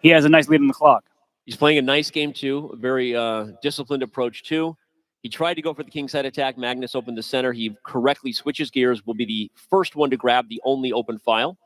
He has a nice lead on the clock. He's playing a nice game too, a very disciplined approach too. He tried to go for the kingside attack. Magnus opened the center. He correctly switches gears, will be the first one to grab the only open file.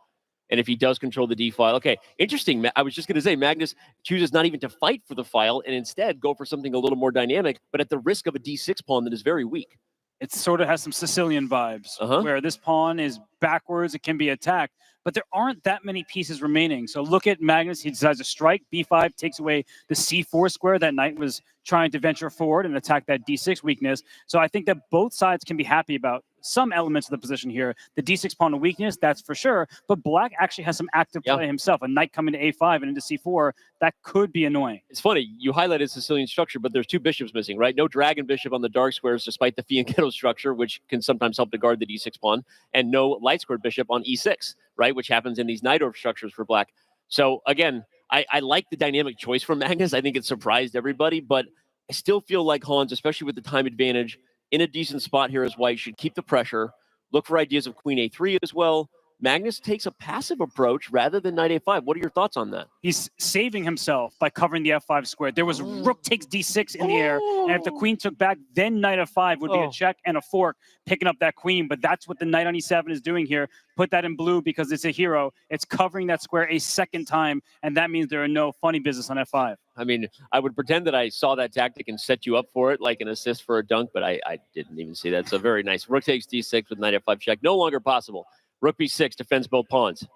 And if he does control the D file, okay, interesting. I was just going to say, Magnus chooses not even to fight for the file and instead go for something a little more dynamic, but at the risk of a D6 pawn that is very weak. It sort of has some Sicilian vibes, where this pawn is backwards, it can be attacked, but there aren't that many pieces remaining. So look at Magnus, he decides to strike, B5 takes away the C4 square. That knight was trying to venture forward and attack that D6 weakness. So I think that both sides can be happy about some elements of the position here. The D6 pawn a weakness, that's for sure, but black actually has some active play himself. A knight coming to A5 and into C4, that could be annoying. It's funny, you highlighted Sicilian structure, but there's two bishops missing, right? No dragon bishop on the dark squares, despite the fianchetto structure, which can sometimes help to guard the D6 pawn, and no light squared bishop on E6, right? Which happens in these Najdorf structures for black. So again, I like the dynamic choice from Magnus. I think it surprised everybody, but I still feel like Hans, especially with the time advantage, in a decent spot here as white, should keep the pressure, look for ideas of queen A3 as well. Magnus takes a passive approach rather than knight A5. What are your thoughts on that? He's saving himself by covering the F5 square. There was rook takes D6 in the air, and if the queen took back, then knight F5 would be a check and a fork, picking up that queen. But that's what the knight on E7 is doing here. Put that in blue because it's a hero. It's covering that square a second time, and that means there are no funny business on F5. I mean, I would pretend that I saw that tactic and set you up for it, like an assist for a dunk, but I didn't even see that. So very nice. Rook takes D6 with knight F5 check. No longer possible. Rook B6 defends both pawns.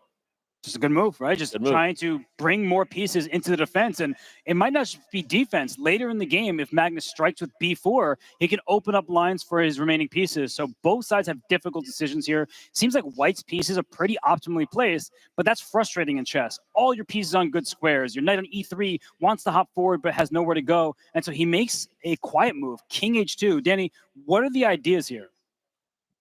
Just a good move, right? Just trying to bring more pieces into the defense. And it might not just be defense. Later in the game, if Magnus strikes with B4, he can open up lines for his remaining pieces. So both sides have difficult decisions here. Seems like white's pieces are pretty optimally placed, but that's frustrating in chess. All your pieces on good squares. Your knight on E3 wants to hop forward but has nowhere to go. And so he makes a quiet move. King H2. Danny, what are the ideas here?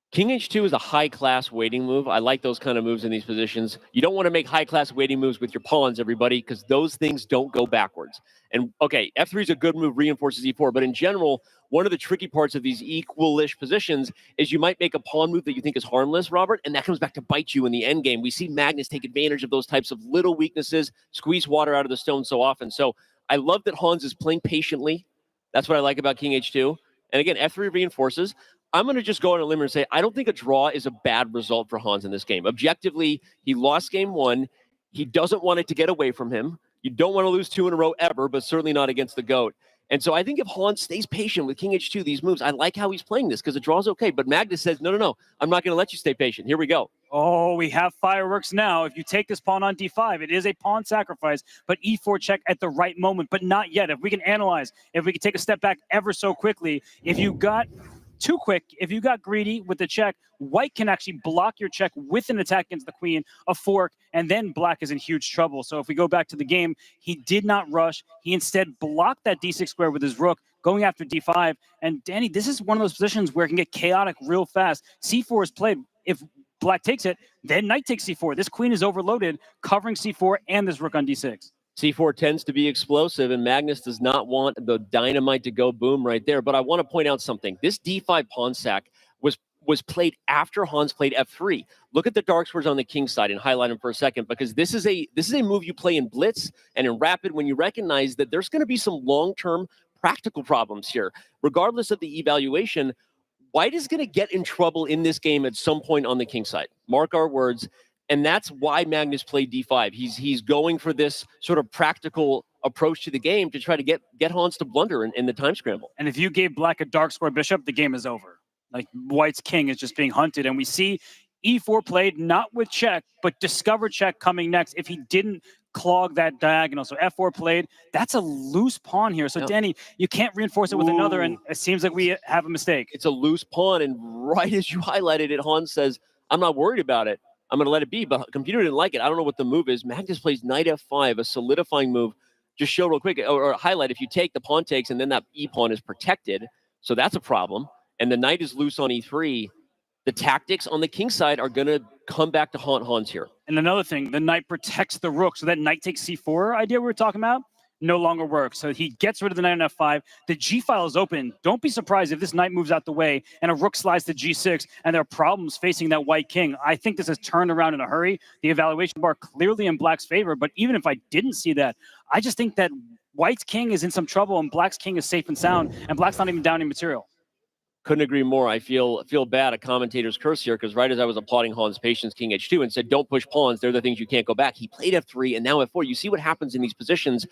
King H2 is a high-class waiting move. I like those kind of moves in these positions. You don't want to make high-class waiting moves with your pawns, everybody, because those things don't go backwards. And, okay, F3 is a good move, reinforces E4, but in general, one of the tricky parts of these equal-ish positions is you might make a pawn move that you think is harmless, Robert, and that comes back to bite you in the endgame. We see Magnus take advantage of those types of little weaknesses, squeeze water out of the stone so often. So I love that Hans is playing patiently. That's what I like about King H2. And again, F3 reinforces. I'm going to just go on a limb and say I don't think a draw is a bad result for Hans in this game. Objectively, he lost game one. He doesn't want it to get away from him. You don't want to lose two in a row ever, but certainly not against the GOAT. And so I think if Hans stays patient with King H2, these moves, I like how he's playing this because the draw is okay. But Magnus says, no, I'm not going to let you stay patient. Here we go. Oh, we have fireworks now. If you take this pawn on D5, it is a pawn sacrifice, but E4 check at the right moment, but not yet. If we can analyze, if we can take a step back ever so quickly, if you got too quick, if you got greedy with the check, white can actually block your check with an attack against the queen, a fork, and then black is in huge trouble. So if we go back to the game, he did not rush. He instead blocked that D6 square with his rook, going after D5. And Danny, this is one of those positions where it can get chaotic real fast. C4 is played. If black takes it, then knight takes C4. This queen is overloaded, covering C4 and this rook on D6. C4 tends to be explosive, and Magnus does not want the dynamite to go boom right there. But I want to point out something. This D5 pawn sack was played after Hans played F3. Look at the dark squares on the king side and highlight them for a second, because this is a move you play in blitz and in rapid when you recognize that there's going to be some long-term practical problems here. Regardless of the evaluation, white is going to get in trouble in this game at some point on the king side. Mark our words. And that's why Magnus played D5. He's going for this sort of practical approach to the game to try to get Hans to blunder in the time scramble. And if you gave black a dark square bishop, the game is over. Like white's king is just being hunted. And we see E4 played not with check, but discover check coming next if he didn't clog that diagonal. So F4 played. That's a loose pawn here. So Danny, you can't reinforce it with another, and it seems like we have a mistake. It's a loose pawn, and right as you highlighted it, Hans says, I'm not worried about it. I'm going to let it be, but computer didn't like it. I don't know what the move is. Magnus plays knight F5, a solidifying move. Just show real quick, or highlight, if you take, the pawn takes, and then that E-pawn is protected. So that's a problem. And the knight is loose on E3. The tactics on the king side are going to come back to haunt Hans here. And another thing, the knight protects the rook. So that knight takes C4 idea we were talking about, no longer works. So he gets rid of the knight on f5. The g file is open. Don't be surprised if this knight moves out the way and a rook slides to g6 and there are problems facing that white king. I think this is turned around in a hurry. The evaluation bar clearly in black's favor, but even if I didn't see that, I just think that white's king is in some trouble and black's king is safe and sound, and black's not even down any material. Couldn't agree more. I feel bad, a commentator's curse here, because right as I was applauding Hans' patience, king h2, and said, don't push pawns, they're the things you can't go back, he played f3 and now f4. You see what happens in these positions.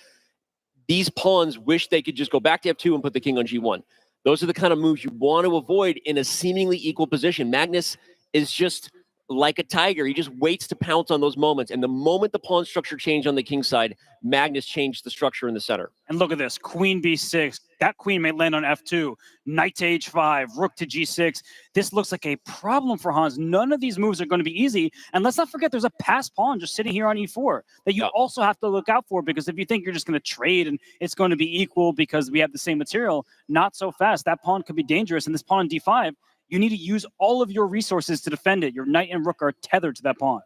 These pawns wish they could just go back to f2 and put the king on g1. Those are the kind of moves you want to avoid in a seemingly equal position. Magnus is just like a tiger. He just waits to pounce on those moments. And the moment the pawn structure changed on the king side, Magnus changed the structure in the center. And look at this, queen b6. That queen may land on f2, knight to h5, rook to g6. This looks like a problem for Hans. None of these moves are going to be easy. And let's not forget there's a passed pawn just sitting here on e4 that you also have to look out for, because if you think you're just going to trade and it's going to be equal because we have the same material, not so fast. That pawn could be dangerous. And this pawn on d5, you need to use all of your resources to defend it. Your knight and rook are tethered to that pawn.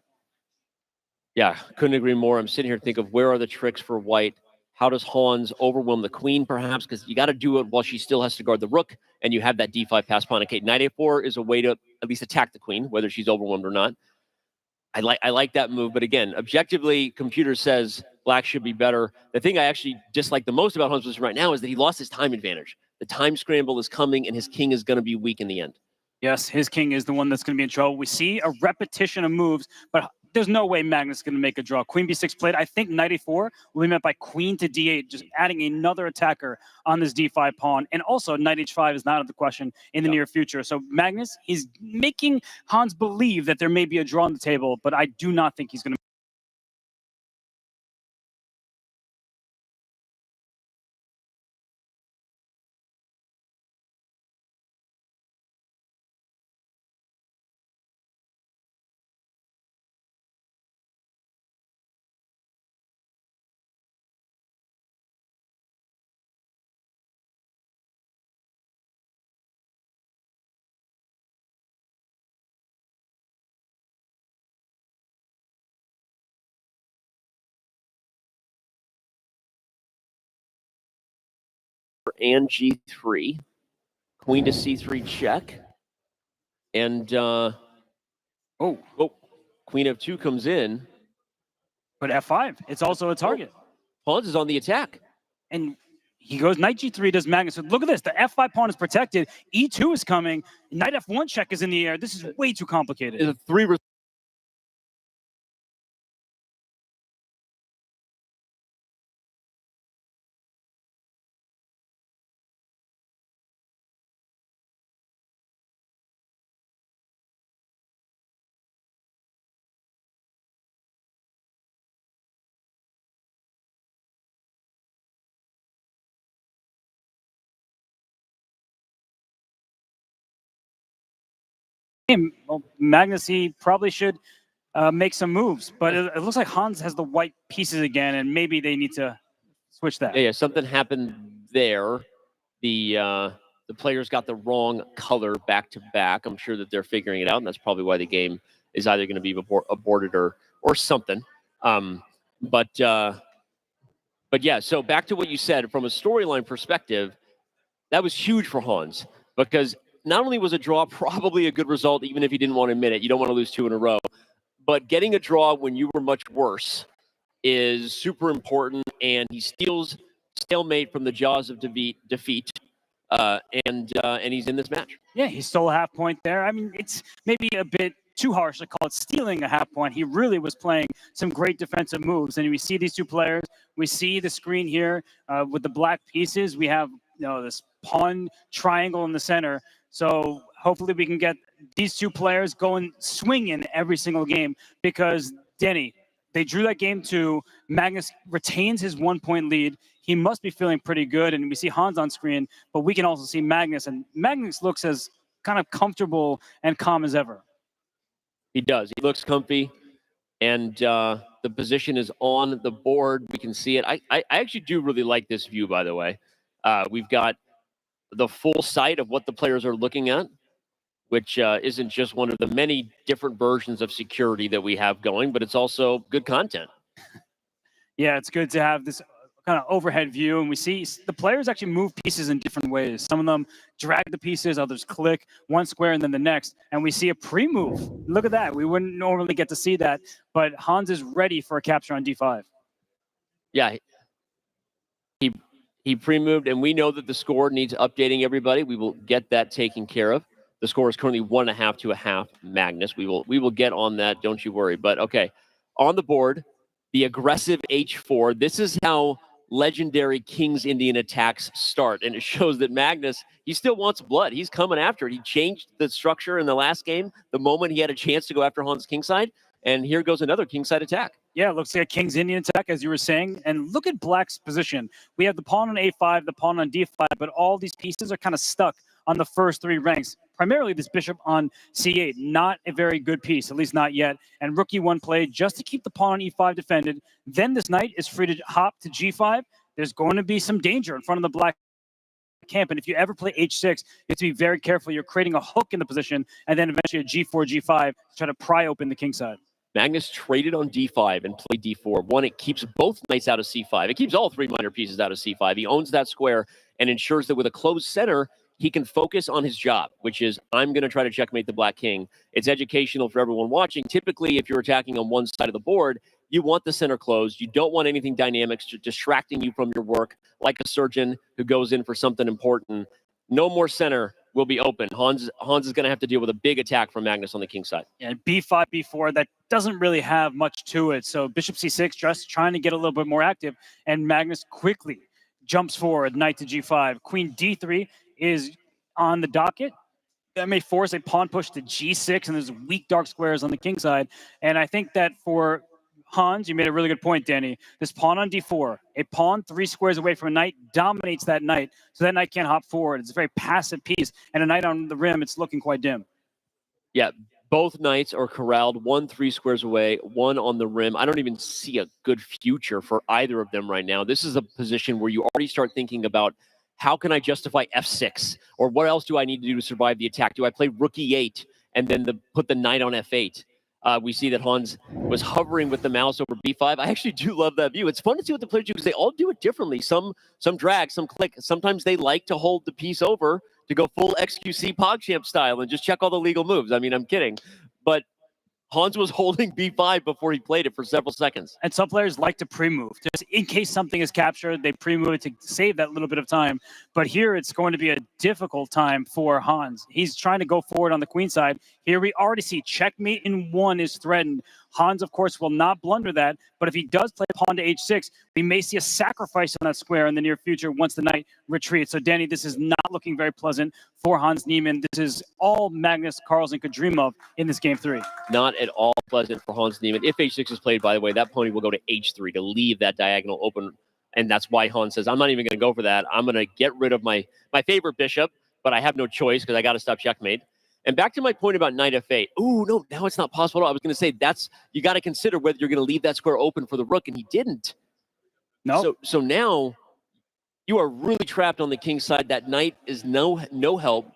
Yeah, couldn't agree more. I'm sitting here thinking of where are the tricks for white. How does Hans overwhelm the queen, perhaps? Because you got to do it while she still has to guard the rook, and you have that d5 pass pawn. Okay, knight a4 is a way to at least attack the queen, whether she's overwhelmed or not. I like that move, but again, objectively, computer says black should be better. The thing I actually dislike the most about Hans' position right now is that he lost his time advantage. The time scramble is coming, and his king is going to be weak in the end. Yes, his king is the one that's going to be in trouble. We see a repetition of moves, but there's no way Magnus is going to make a draw. Queen b6 played. I think knight a4 will be met by queen to d8, just adding another attacker on this d5 pawn. And also knight h5 is not out of the question in the near future. So Magnus, he's making Hans believe that there may be a draw on the table, but I do not think he's going to. And g3, queen to c3 check, and queen f2 comes in. But f5, it's also a target. Hans is on the attack. And he goes knight g3, does Magnus. So look at this, the f5 pawn is protected, e2 is coming, knight f1 check is in the air. This is way too complicated. It's a three. Well, Magnus, he probably should make some moves, but it looks like Hans has the white pieces again, and maybe they need to switch that. Yeah, something happened there. The players got the wrong color back to back. I'm sure that they're figuring it out, and that's probably why the game is either going to be aborted or something. But yeah, so back to what you said, from a storyline perspective, that was huge for Hans, because not only was a draw probably a good result, even if you didn't want to admit it, you don't want to lose two in a row, but getting a draw when you were much worse is super important, and he steals stalemate from the jaws of defeat, and he's in this match. Yeah, he stole a half point there. I mean, it's maybe a bit too harsh to call it stealing a half point. He really was playing some great defensive moves, and we see these two players. We see the screen here with the black pieces. We have this pawn triangle in the center. So hopefully we can get these two players going swinging every single game, because Denny, they drew that game too. Magnus retains his 1 point lead. He must be feeling pretty good, and we see Hans on screen, but we can also see Magnus, and Magnus looks as kind of comfortable and calm as ever. He does. He looks comfy, and the position is on the board. We can see it. I actually do really like this view, by the way. We've got the full sight of what the players are looking at, which isn't just one of the many different versions of security that we have going, but it's also good content. Yeah, it's good to have this kind of overhead view, and we see the players actually move pieces in different ways. Some of them drag the pieces, others click one square and then the next, and we see a pre-move. Look at that. We wouldn't normally get to see that, but Hans is ready for a capture on d5. Yeah, he pre-moved, and we know that the score needs updating, everybody. We will get that taken care of. The score is currently 1.5 to 1/2 Magnus. We will get on that, don't you worry. But okay, on the board, the aggressive h4. This is how legendary King's Indian attacks start, and it shows that Magnus, he still wants blood. He's coming after it. He changed the structure in the last game the moment he had a chance to go after Hans' kingside, and here goes another kingside attack. Yeah, it looks like a King's Indian attack, as you were saying. And look at Black's position. We have the pawn on a5, the pawn on d5, but all these pieces are kind of stuck on the first 3 ranks. Primarily this bishop on c8, not a very good piece, at least not yet. And rook e1 played just to keep the pawn on e5 defended. Then this knight is free to hop to g5. There's going to be some danger in front of the black camp, and if you ever play h6, you have to be very careful. You're creating a hook in the position, and then eventually a g4, g5 to try to pry open the king side. Magnus traded on d5 and played d4. One, it keeps both knights out of c5. It keeps all 3 minor pieces out of c5. He owns that square and ensures that with a closed center, he can focus on his job, which is, I'm going to try to checkmate the black king. It's educational for everyone watching. Typically, if you're attacking on one side of the board, you want the center closed. You don't want anything dynamic distracting you from your work, like a surgeon who goes in for something important. No more center will be open. Hans is going to have to deal with a big attack from Magnus on the king side. Yeah, b5, b4, that doesn't really have much to it. So bishop c6, just trying to get a little bit more active, and Magnus quickly jumps forward, knight to g5. Queen d3 is on the docket. That may force a pawn push to g6, and there's weak dark squares on the king side. And I think that for Hans, you made a really good point, Danny. This pawn on d4, a pawn 3 squares away from a knight dominates that knight, so that knight can't hop forward. It's a very passive piece, and a knight on the rim, it's looking quite dim. Yeah, both knights are corralled, 1 3 squares away, 1 on the rim. I don't even see a good future for either of them right now. This is a position where you already start thinking about, how can I justify f6? Or what else do I need to do to survive the attack? Do I play rook e8 and then put the knight on f8? We see that Hans was hovering with the mouse over b5. I actually do love that view. It's fun to see what the players do because they all do it differently. Some drag, some click. Sometimes they like to hold the piece over to go full XQC PogChamp style and just check all the legal moves. I mean, I'm kidding. But Hans was holding b5 before he played it for several seconds. And some players like to pre-move. Just in case something is captured, they pre-move it to save that little bit of time. But here it's going to be a difficult time for Hans. He's trying to go forward on the queen side. Here we already see checkmate in 1 is threatened. Hans, of course, will not blunder that. But if he does play pawn to h6, we may see a sacrifice on that square in the near future once the knight retreats. So, Danny, this is not looking very pleasant for Hans Niemann. This is all Magnus Carlsen could dream of in this game 3. Not at all pleasant for Hans Niemann. If h6 is played, by the way, that pony will go to h3 to leave that diagonal open. And that's why Hans says, I'm not even going to go for that. I'm going to get rid of my favorite bishop, but I have no choice because I got to stop checkmate. And back to my point about knight f8. Ooh, no, now it's not possible. I was going to say, you got to consider whether you're going to leave that square open for the rook, and he didn't. No. So now you are really trapped on the king side. That knight is no help.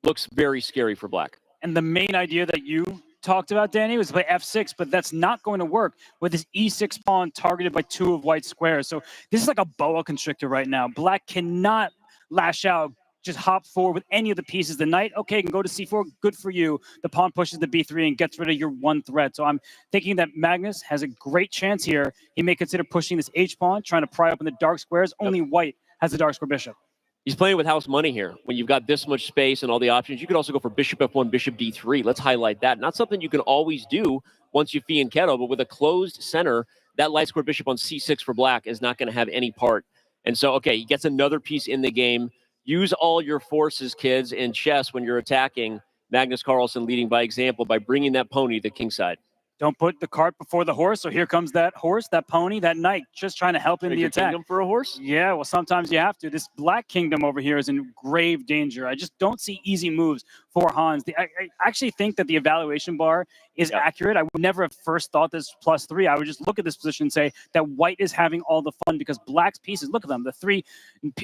Looks very scary for black. And the main idea that you talked about, Danny, was play f6, but that's not going to work with this e6 pawn targeted by 2 of white squares. So this is like a boa constrictor right now. Black cannot lash out, just hop forward with any of the pieces. The knight, okay, can go to c4, good for you. The pawn pushes to b3 and gets rid of your 1 threat. So I'm thinking that Magnus has a great chance here. He may consider pushing this h-pawn, trying to pry open the dark squares. Only white has the dark square bishop. He's playing with house money here. When you've got this much space and all the options, you could also go for bishop f1, bishop d3. Let's highlight that. Not something you can always do once you fianchetto, but with a closed center, that light square bishop on c6 for black is not going to have any part. And so, okay, he gets another piece in the game. Use all your forces, kids, in chess when you're attacking. Magnus Carlsen leading by example by bringing that pony to the king side. Don't put the cart before the horse. So here comes that horse, that pony, that knight, just trying to help in the attack. Kingdom for a horse? Yeah, well, sometimes you have to. This black kingdom over here is in grave danger. I just don't see easy moves for Hans. I actually think that the evaluation bar is accurate. I would never have first thought this +3. I would just look at this position and say that white is having all the fun because black's pieces, look at them, the 3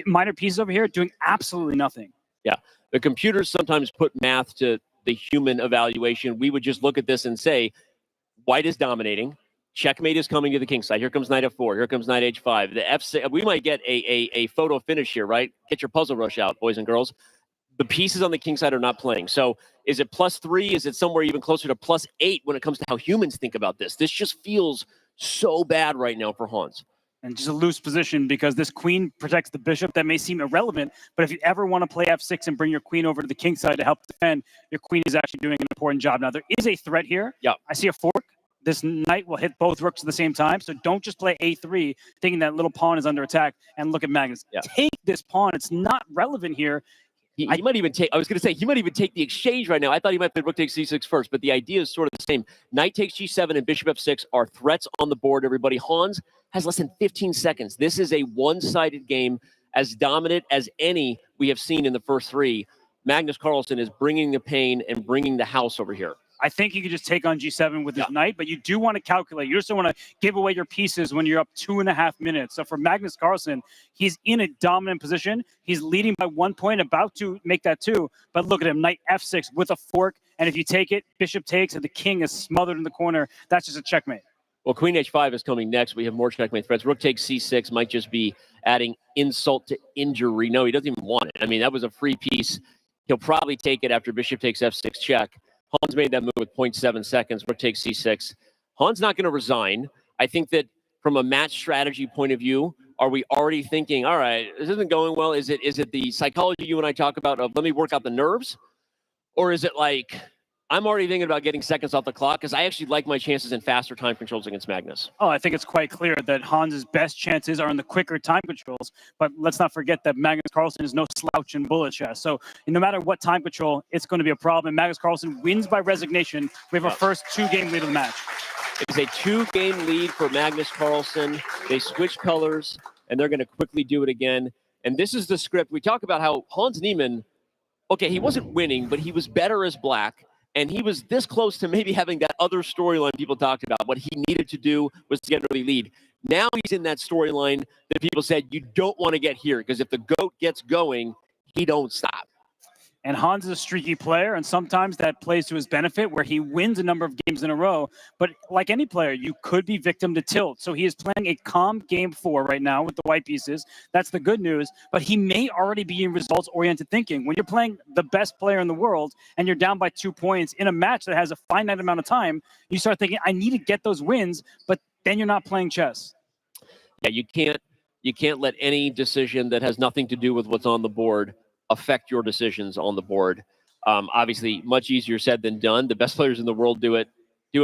minor pieces over here doing absolutely nothing. Yeah, the computers sometimes put math to the human evaluation. We would just look at this and say, white is dominating. checkmate is coming to the king side. Here comes knight f4. Here comes knight h5. The f6. We might get a photo finish here, right? Get your puzzle rush out, boys and girls. The pieces on the king side are not playing. So is it +3? Is it somewhere even closer to +8 when it comes to how humans think about this? This just feels so bad right now for Hans. And just a loose position because this queen protects the bishop. That may seem irrelevant, but if you ever want to play f6 and bring your queen over to the king side to help defend, your queen is actually doing an important job. Now, there is a threat here. Yeah. I see a fork. This knight will hit both rooks at the same time, so don't just play a3 thinking that little pawn is under attack. And look at Magnus. Yeah. Take this pawn. It's not relevant here. He might even take, I was going to say, he might even take the exchange right now. I thought he might play rook takes c6 first, but the idea is sort of the same. Knight takes g7 and bishop f6 are threats on the board, everybody. Hans has less than 15 seconds. This is a one-sided game, as dominant as any we have seen in the first three. Magnus Carlsen is bringing the pain and bringing the house over here. I think you could just take on g7 with his knight, but you do want to calculate. You just don't want to give away your pieces when you're up 2.5 minutes. So for Magnus Carlsen, he's in a dominant position. He's leading by 1 point, about to make that 2. But look at him, knight f6 with a fork. And if you take it, bishop takes, and the king is smothered in the corner. That's just a checkmate. Well, queen h5 is coming next. We have more checkmate threats. Rook takes c6 might just be adding insult to injury. No, he doesn't even want it. I mean, that was a free piece. He'll probably take it after bishop takes f6 check. Hans made that move with 0.7 seconds. Rook takes c6. Hans not going to resign. I think that from a match strategy point of view, are we already thinking, all right, this isn't going well? Is it the psychology you and I talk about of let me work out the nerves? Or is it like I'm already thinking about getting seconds off the clock because I actually like my chances in faster time controls against Magnus? Oh, I think it's quite clear that Hans's best chances are in the quicker time controls. But let's not forget that Magnus Carlsen is no slouch in bullet chess. So no matter what time control, it's going to be a problem. Magnus Carlsen wins by resignation. We have a first 2-game lead of the match. It is a 2-game lead for Magnus Carlsen. They switch colors, and they're going to quickly do it again. And this is the script. We talk about how Hans Niemann, okay, he wasn't winning, but he was better as black. And he was this close to maybe having that other storyline people talked about. What he needed to do was to get an early lead. Now he's in that storyline that people said, you don't want to get here because if the GOAT gets going, he don't stop. And Hans is a streaky player, and sometimes that plays to his benefit where he wins a number of games in a row. But like any player, you could be victim to tilt. So he is playing a calm game 4 right now with the white pieces. That's the good news. But he may already be in results-oriented thinking. When you're playing the best player in the world and you're down by 2 points in a match that has a finite amount of time, you start thinking, I need to get those wins, but then you're not playing chess. Yeah, you can't let any decision that has nothing to do with what's on the board affect your decisions on the board. Obviously, much easier said than done. The best players in the world do it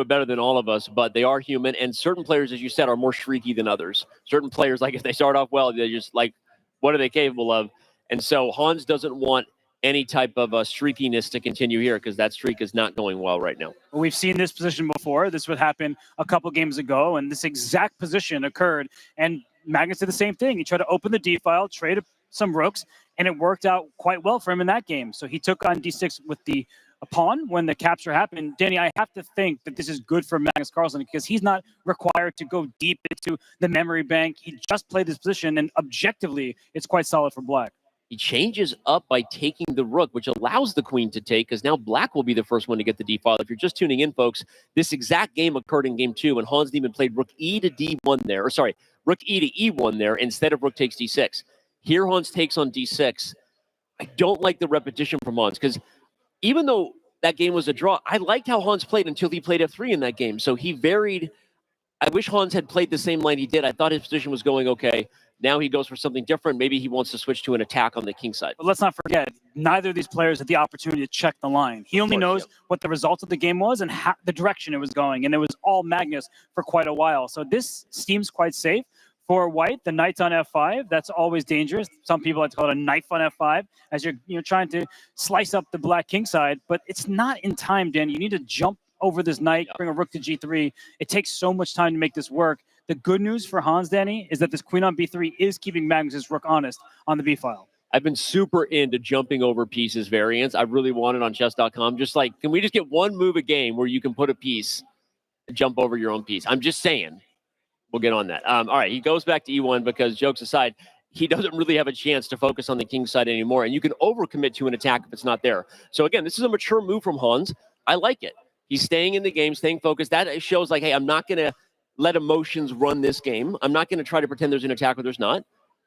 better than all of us, but they are human. And certain players, as you said, are more shrieky than others. Certain players, like if they start off well, they're just like, what are they capable of? And so Hans doesn't want any type of streakiness to continue here because that streak is not going well right now. We've seen this position before. This would happen a couple games ago, and this exact position occurred. And Magnus did the same thing. He tried to open the D file, trade some rooks, and it worked out quite well for him in that game. So he took on d6 with the pawn when the capture happened. Danny, I have to think that this is good for Magnus Carlsen because he's not required to go deep into the memory bank. He just played this position, and objectively, it's quite solid for black. He changes up by taking the rook, which allows the queen to take, because now black will be the first one to get the d file. If you're just tuning in, folks, this exact game occurred in game 2, and Hans Niemann played rook e to d1 there, or sorry, rook e to e1 there instead of rook takes d6. Here, Hans takes on d6. I don't like the repetition from Hans, because even though that game was a draw, I liked how Hans played until he played f3 in that game. So he varied. I wish Hans had played the same line he did. I thought his position was going okay. Now he goes for something different. Maybe he wants to switch to an attack on the king side. But let's not forget, neither of these players had the opportunity to check the line. He only knows what the result of the game was and the direction it was going. And it was all Magnus for quite a while. So this seems quite safe. For white, the knight's on f5. That's always dangerous. Some people like to call it a knife on f5 as you're trying to slice up the black king side. But it's not in time, Dan. You need to jump over this knight, bring a rook to g3. It takes so much time to make this work. The good news for Hans, Danny, is that this queen on b3 is keeping Magnus's rook honest on the b file. I've been super into jumping over pieces variants. I really want it on chess.com. Just like, can we just get one move a game where you can put a piece and jump over your own piece? I'm just saying. We'll get on that. All right, he goes back to e1 because, jokes aside, he doesn't really have a chance to focus on the king side anymore, and you can overcommit to an attack if it's not there. So again, this is a mature move from Hans. I like it. He's staying in the game, staying focused. That shows like, hey, I'm not going to let emotions run this game. I'm not going to try to pretend there's an attack where there's not.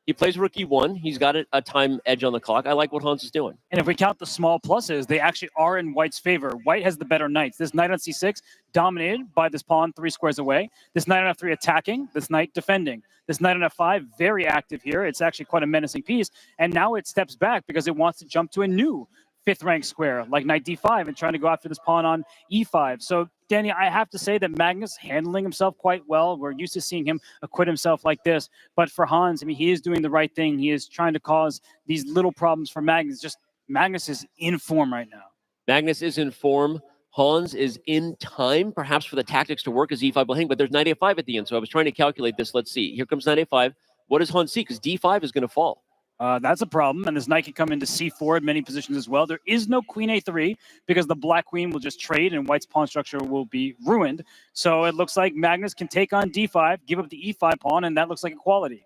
He plays rook e1. He's got a time edge on the clock. I like what Hans is doing. And if we count the small pluses, they actually are in White's favor. White has the better knights. This knight on c6 dominated by this pawn 3 squares away. This knight on f3 attacking. This knight defending. This knight on f5 very active here. It's actually quite a menacing piece. And now it steps back because it wants to jump to a new 5th rank square like knight d5 and trying to go after this pawn on e5. So Danny, I have to say that Magnus handling himself quite well. We're used to seeing him acquit himself like this. But for Hans, I mean, he is doing the right thing. He is trying to cause these little problems for Magnus. Just Magnus is in form right now. Magnus is in form. Hans is in time, perhaps for the tactics to work as e5 will hang, but there's knight a5 at the end. So I was trying to calculate this. Let's see. Here comes knight a5. What does Hans see? Because d5 is going to fall. That's a problem, and this knight can come into c4 in many positions as well. There is no queen a3 because the black queen will just trade and White's pawn structure will be ruined. So it looks like Magnus can take on d5, give up the e5 pawn, and that looks like equality.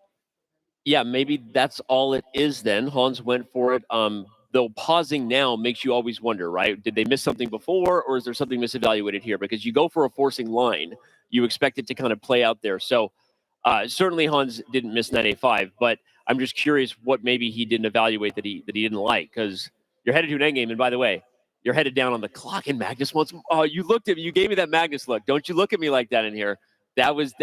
Yeah, maybe that's all it is then. Hans went for it. Though pausing now makes you always wonder, right? Did they miss something before, or is there something misevaluated here? Because you go for a forcing line, you expect it to kind of play out there. So certainly Hans didn't miss knight a5, but I'm just curious what maybe he didn't evaluate that he didn't like, because you're headed to an endgame, and by the way, you're headed down on the clock, and Magnus wants. Oh, you looked at me. You gave me that Magnus look. Don't you look at me like that in here. That's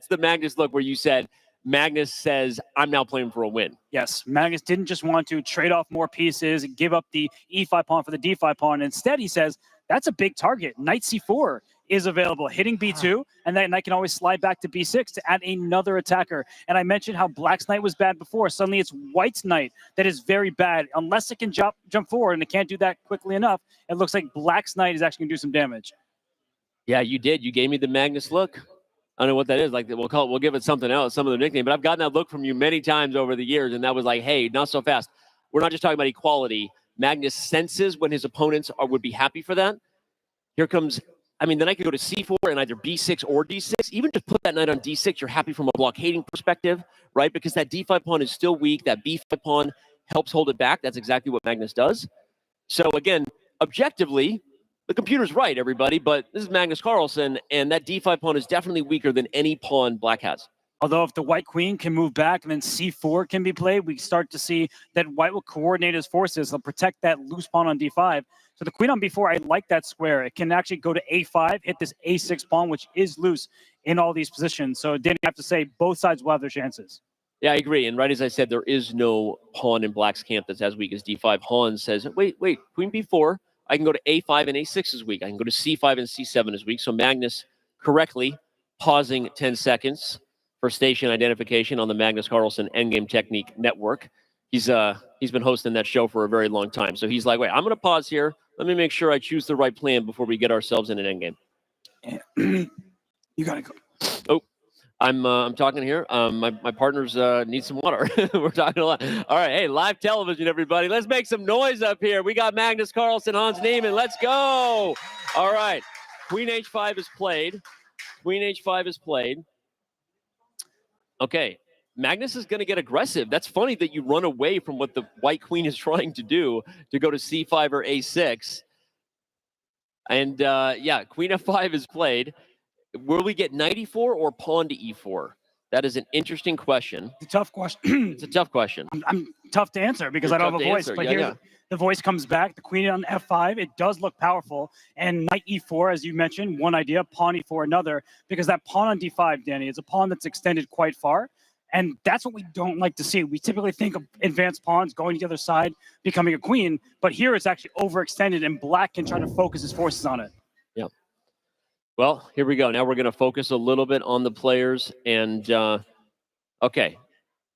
the Magnus look where you said, Magnus says, I'm now playing for a win. Yes, Magnus didn't just want to trade off more pieces and give up the e5 pawn for the d5 pawn. Instead, he says, that's a big target. Knight c4 is available, hitting b2, and that knight can always slide back to b6 to add another attacker. And I mentioned how Black's knight was bad before. Suddenly it's White's knight that is very bad. Unless it can jump forward, and it can't do that quickly enough, it looks like Black's knight is actually going to do some damage. Yeah, you did. You gave me the Magnus look. I don't know what that is. Like, we'll give it something else, some other nickname. But I've gotten that look from you many times over the years, and that was like, hey, not so fast. We're not just talking about equality. Magnus senses when his opponents would be happy for that. Here comes, I mean, then I could go to c4 and either b6 or d6. Even to put that knight on d6, you're happy from a blockading perspective, right? Because that d5 pawn is still weak. That b5 pawn helps hold it back. That's exactly what Magnus does. So again, objectively, the computer's right, everybody, but this is Magnus Carlsen, and that d5 pawn is definitely weaker than any pawn Black has. Although if the White queen can move back and then c4 can be played, we start to see that White will coordinate his forces. He'll protect that loose pawn on d5. So the queen on b4, I like that square. It can actually go to a5, hit this a6 pawn, which is loose in all these positions. So Danny, I have to say both sides will have their chances. Yeah, I agree. And right as I said, there is no pawn in Black's camp that's as weak as d5. Hans says, wait, queen b4. I can go to a5 and a6 is weak. I can go to c5 and c7 is weak. So Magnus correctly pausing 10 seconds for station identification on the Magnus Carlsen Endgame Technique Network. He's been hosting that show for a very long time. So he's like, wait, I'm going to pause here. Let me make sure I choose the right plan before we get ourselves in an endgame. You got to go. Oh, I'm talking here. My partners need some water. We're talking a lot. All right, hey, live television, everybody. Let's make some noise up here. We got Magnus Carlsen, Hans Niemann. Let's go. All right, Queen h5 is played. Queen h5 is played. Okay, Magnus is going to get aggressive. That's funny that you run away from what the White queen is trying to do to go to c5 or a6. And yeah, Queen f5 is played. Will we get knight e4 or pawn to e4? That is an interesting question. It's a tough question. It's a tough question. I'm tough to answer because I don't have a voice. But here the voice comes back. The queen on f5, it does look powerful. And knight e4, as you mentioned, one idea, pawn e4 another, because that pawn on d5, Danny, is a pawn that's extended quite far. And that's what we don't like to see. We typically think of advanced pawns going to the other side, becoming a queen. But here it's actually overextended, and Black can try to focus his forces on it. Yeah. Well, here we go. Now we're going to focus a little bit on the players. And, okay,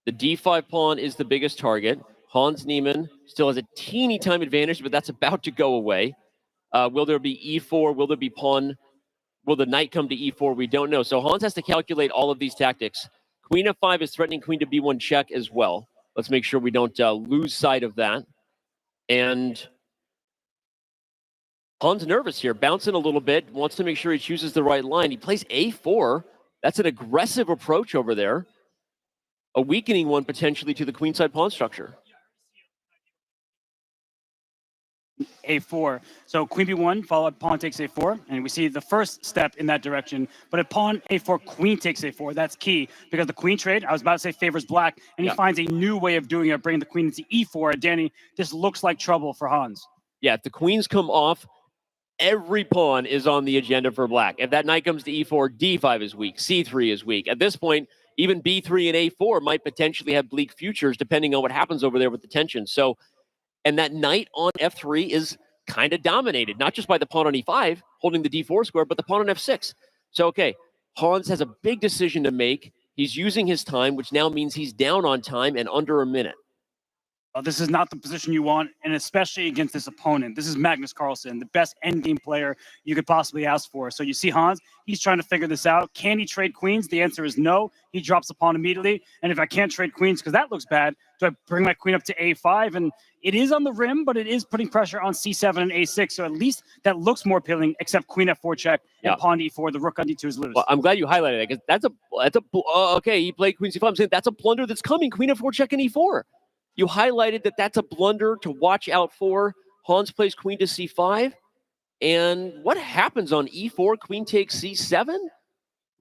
the d5 pawn is the biggest target. Hans Niemann still has a teeny time advantage, but that's about to go away. Will there be e4? Will there be pawn? Will the knight come to e4? We don't know. So Hans has to calculate all of these tactics. Queen f5 is threatening queen to b1 check as well. Let's make sure we don't lose sight of that. And Hans nervous here, bouncing a little bit, wants to make sure he chooses the right line. He plays a4. That's an aggressive approach over there. A weakening one potentially to the queenside pawn structure. a4. So queen b1 followed pawn takes a4, and we see the first step in that direction. But at pawn a4, queen takes a4. That's key because the queen trade, I was about to say, favors black, and he finds a new way of doing it, bringing the queen into e4. Danny, this looks like trouble for Hans. Yeah, if the queens come off, every pawn is on the agenda for black. If that knight comes to e4, d5 is weak, c3 is weak. At this point, even b3 and a4 might potentially have bleak futures depending on what happens over there with the tension. So, and that knight on f3 is kind of dominated, not just by the pawn on e5, holding the d4 square, but the pawn on f6. So, okay, Hans has a big decision to make. He's using his time, which now means he's down on time and under a minute. This is not the position you want, and especially against this opponent. This is Magnus Carlsen, the best endgame player you could possibly ask for. So you see Hans, he's trying to figure this out. Can he trade queens? The answer is no. He drops the pawn immediately. And if I can't trade queens because that looks bad, do I bring my queen up to a5? And it is on the rim, but it is putting pressure on c7 and a6. So at least that looks more appealing, except queen f4 check and pawn d4. The rook on d2 is loose. Well, I'm glad you highlighted that because okay, he played queen c5. I'm saying that's a blunder that's coming. Queen f4 check and e4. You highlighted that that's a blunder to watch out for. Hans plays queen to c5. And what happens on e4? Queen takes c7.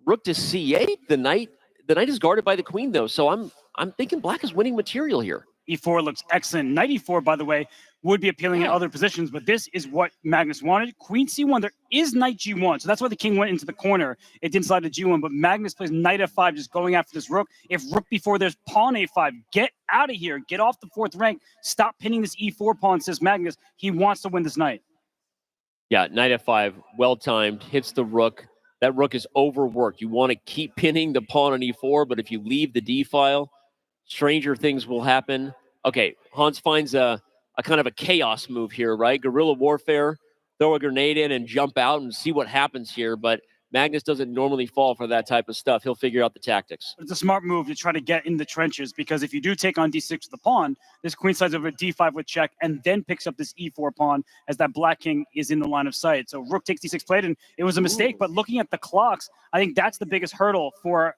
Rook to c8. The knight is guarded by the queen, though. So I'm thinking black is winning material here. e4 looks excellent. Knight e4, by the way, would be appealing in other positions, but this is what Magnus wanted. Queen c1, there is knight g1, so that's why the king went into the corner. It didn't slide to g1, but Magnus plays knight f5, just going after this rook. If rook b4, there's pawn a5. Get out of here. Get off the fourth rank. Stop pinning this e4 pawn, says Magnus. He wants to win this knight. Yeah, knight f5, well-timed, hits the rook. That rook is overworked. You want to keep pinning the pawn on e4, but if you leave the d file, stranger things will happen. Okay, Hans finds a kind of a chaos move here, right? Guerrilla warfare, throw a grenade in and jump out and see what happens here. But Magnus doesn't normally fall for that type of stuff. He'll figure out the tactics. It's a smart move to try to get in the trenches because if you do take on d6 with the pawn, this queen slides over d5 with check and then picks up this e4 pawn as that black king is in the line of sight. So rook takes d6 played, and it was a mistake. But looking at the clocks, I think that's the biggest hurdle for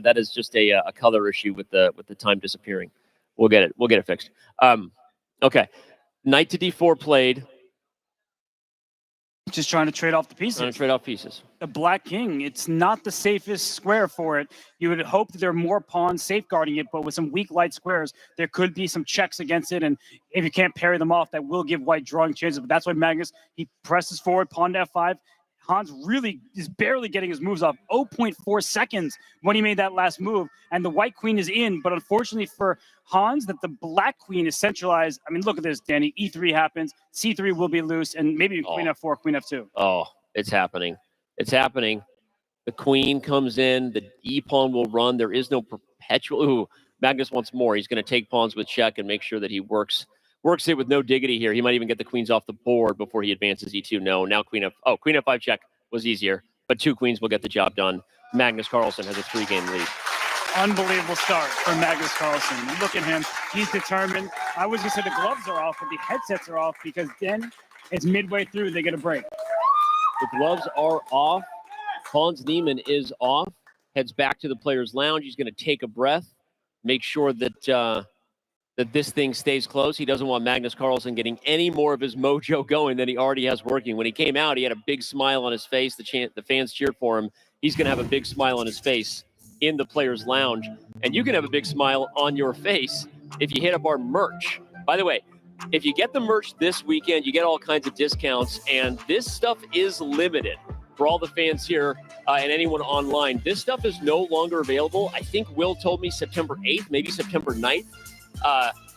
that is just a color issue with the time disappearing. We'll get it fixed. Okay, knight to d4 played. just trying to trade off the pieces. Trying to trade off pieces. The black king, it's not the safest square for it. You would hope that there are more pawns safeguarding it, but with some weak light squares, there could be some checks against it. And if you can't parry them off, that will give white drawing chances. But that's why Magnus, he presses forward, pawn to f5. Hans really is barely getting his moves off. 0.4 seconds when he made that last move. And the white queen is in. But unfortunately for Hans, that the black queen is centralized. I mean, look at this, Danny. E3 happens. C3 will be loose. And maybe queen f4, queen f2. Oh, it's happening. It's happening. The queen comes in. The e-pawn will run. There is no perpetual. Ooh, Magnus wants more. He's going to take pawns with check and make sure that he works it with no diggity here. He might even get the queens off the board before he advances e2. No, now queen f5 check was easier, but two queens will get the job done. Magnus Carlsen has a 3-game lead. Unbelievable start for Magnus Carlsen. Look at him. He's determined. I was going to say the gloves are off, but the headsets are off because then it's midway through, they get a break. The gloves are off. Hans Niemann is off. Heads back to the players' lounge. He's going to take a breath, make sure that this thing stays close. He doesn't want Magnus Carlsen getting any more of his mojo going than he already has working. When he came out, he had a big smile on his face. The fans cheered for him. He's going to have a big smile on his face in the players' lounge. And you can have a big smile on your face if you hit up our merch. By the way, if you get the merch this weekend, you get all kinds of discounts. And this stuff is limited for all the fans here and anyone online. This stuff is no longer available. I think Will told me September 8th, maybe September 9th.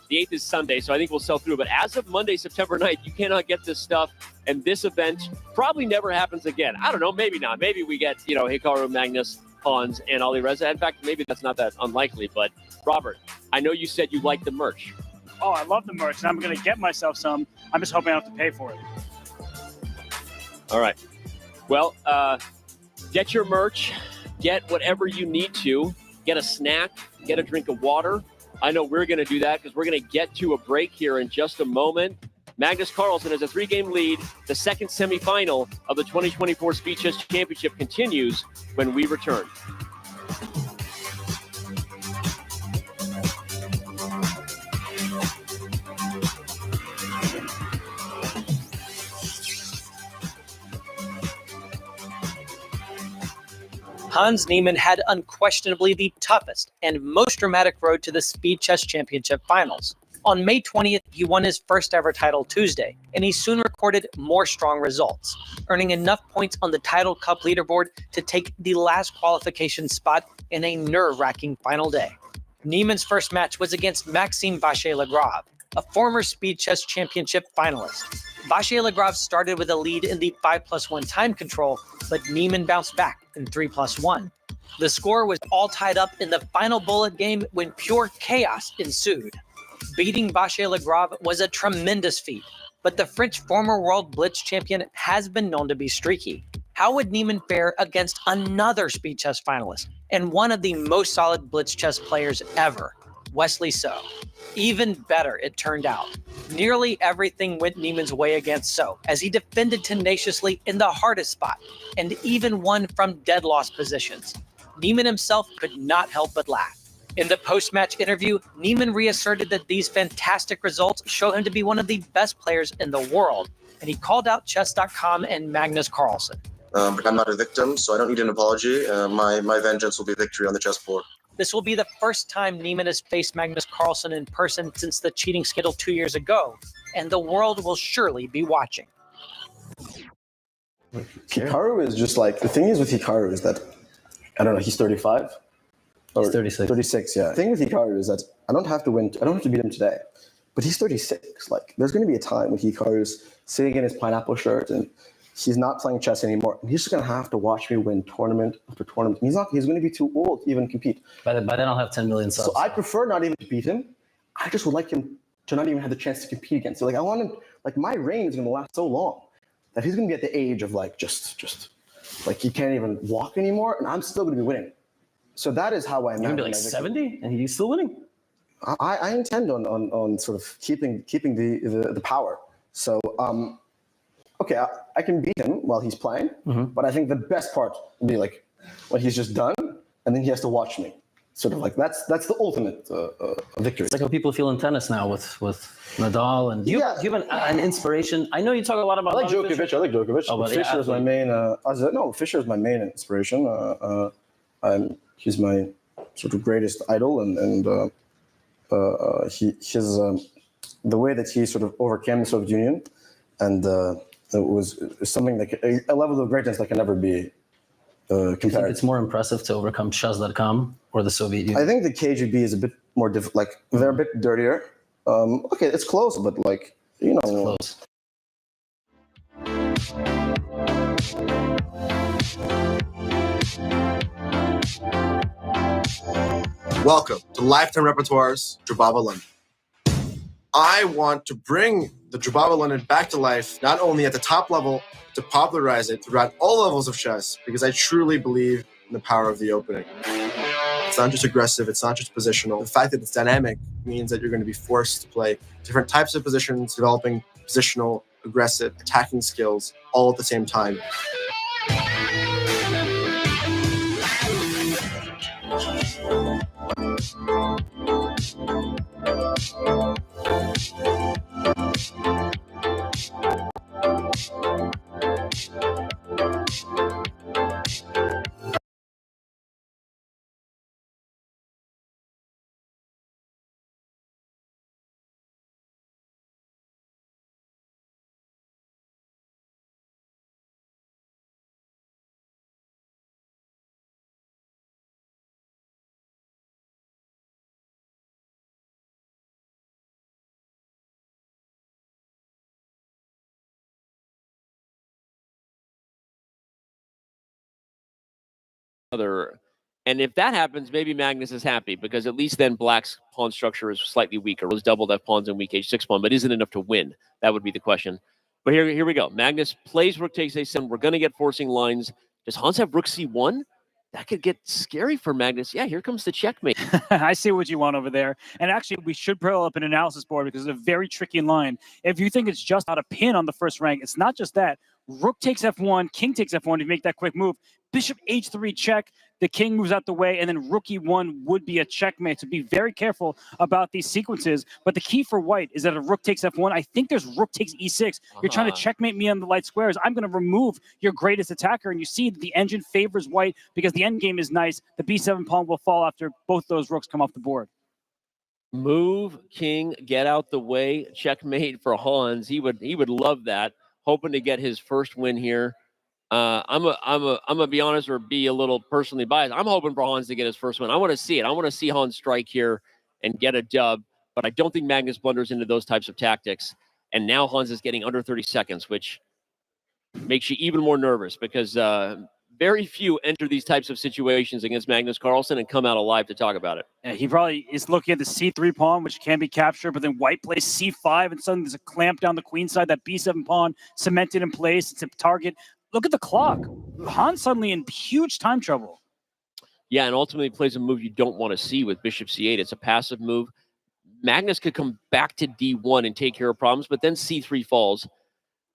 The 8th is Sunday, so I think we'll sell through. But as of Monday, September 9th, you cannot get this stuff. And this event probably never happens again. I don't know. Maybe not. Maybe we get, Hikaru, Magnus, Hans, and Ali Reza. In fact, maybe that's not that unlikely. But, Robert, I know you said you like the merch. Oh, I love the merch, and I'm going to get myself some. I'm just hoping I don't have to pay for it. All right. Well, get your merch. get whatever you need to. Get a snack, get a drink of water. I know we're going to do that because we're going to get to a break here in just a moment. Magnus Carlsen has a 3-game lead. The second semifinal of the 2024 Speed Chess Championship continues when we return. Hans Niemann had unquestionably the toughest and most dramatic road to the Speed Chess Championship finals. On May 20th, he won his first ever title Tuesday, and he soon recorded more strong results, earning enough points on the Title Cup leaderboard to take the last qualification spot in a nerve-wracking final day. Niemann's first match was against Maxime Vachier-Lagrave, a former Speed Chess Championship finalist. Vachier-Lagrave started with a lead in the 5+1 time control, but Niemann bounced back in 3+1. The score was all tied up in the final bullet game when pure chaos ensued. Beating Vachier-Lagrave was a tremendous feat, but the French former World Blitz champion has been known to be streaky. How would Niemann fare against another Speed Chess finalist and one of the most solid Blitz chess players ever, Wesley So? Even better, it turned out. Nearly everything went Niemann's way against So, as he defended tenaciously in the hardest spot, and even won from dead loss positions. Niemann himself could not help but laugh. In the post-match interview, Niemann reasserted that these fantastic results show him to be one of the best players in the world, and he called out Chess.com and Magnus Carlsen. But I'm not a victim, so I don't need an apology. My vengeance will be victory on the chessboard. This will be the first time Niemann has faced Magnus Carlsen in person since the cheating scandal 2 years ago, and the world will surely be watching. Hikaru is just like, the thing is with Hikaru is that, I don't know, he's 35? He's 36. 36, yeah. The thing with Hikaru is that I don't have to beat him today, but he's 36. Like, there's going to be a time when Hikaru's sitting in his pineapple shirt and he's not playing chess anymore. And he's just going to have to watch me win tournament after tournament. He's going to be too old to even compete. By then I'll have 10 million subs. So I prefer not even to beat him. I just would like him to not even have the chance to compete against. So like, I want him, like, my reign is going to last so long that he's going to be at the age of like, just like he can't even walk anymore. And I'm still going to be winning. So that is how I imagine. You're going to be like 70 and he's still winning? I intend on sort of keeping the power. So, okay, I can beat him while he's playing, but I think the best part would be like when he's just done, and then he has to watch me. Sort of like that's the ultimate victory. It's like how people feel in tennis now with Nadal. And do you have an inspiration? I know you talk a lot about. I like Djokovic. Oh, but Fischer is my main. Fischer is my main inspiration. He's my sort of greatest idol, and his the way that he sort of overcame the Soviet Union, and it was something like a level of greatness that can never be compared. It's more impressive to overcome Chess.com or the Soviet Union. I think the KGB is a bit more difficult. Like they're a bit dirtier. Okay, it's close, but like It's close. Welcome to Lifetime Repertoire's Jubava London. I want to bring the Jubava London back to life, not only at the top level, to popularize it throughout all levels of chess, because I truly believe in the power of the opening. It's not just aggressive, it's not just positional. The fact that it's dynamic means that you're going to be forced to play different types of positions, developing positional, aggressive, attacking skills all at the same time. And if that happens, maybe Magnus is happy because at least then Black's pawn structure is slightly weaker. Those doubled F pawns in weak H6 pawn, but isn't enough to win. That would be the question. But here we go. Magnus plays rook takes A7. We're going to get forcing lines. Does Hans have rook C1? that could get scary for Magnus. Yeah, here comes the checkmate. I see what you want over there. And actually, we should pull up an analysis board because it's a very tricky line. If you think it's just out a pin on the first rank, it's not just that. Rook takes F1, king takes F1 to make that quick move. Bishop H3 check, the king moves out the way, and then rook E1 would be a checkmate. So be very careful about these sequences. But the key for white is that if rook takes F1, I think there's rook takes E6. You're trying to checkmate me on the light squares. I'm going to remove your greatest attacker, and you see that the engine favors white because the endgame is nice. The B7 pawn will fall after both those rooks come off the board. Move, king, get out the way, checkmate for Hans. He would love that. Hoping to get his first win here. I'm gonna be honest or be a little personally biased. I'm hoping for Hans to get his first win. I want to see it. I want to see Hans strike here and get a dub. But I don't think Magnus blunders into those types of tactics. And now Hans is getting under 30 seconds, which makes you even more nervous because very few enter these types of situations against Magnus Carlsen and come out alive to talk about it. Yeah, he probably is looking at the C3 pawn, which can be captured, but then white plays C5, and suddenly there's a clamp down the queen side. That B7 pawn cemented in place. It's a target. Look at the clock. Hans suddenly in huge time trouble. Yeah, and ultimately plays a move you don't want to see with bishop C8. It's a passive move. Magnus could come back to D1 and take care of problems, but then C3 falls.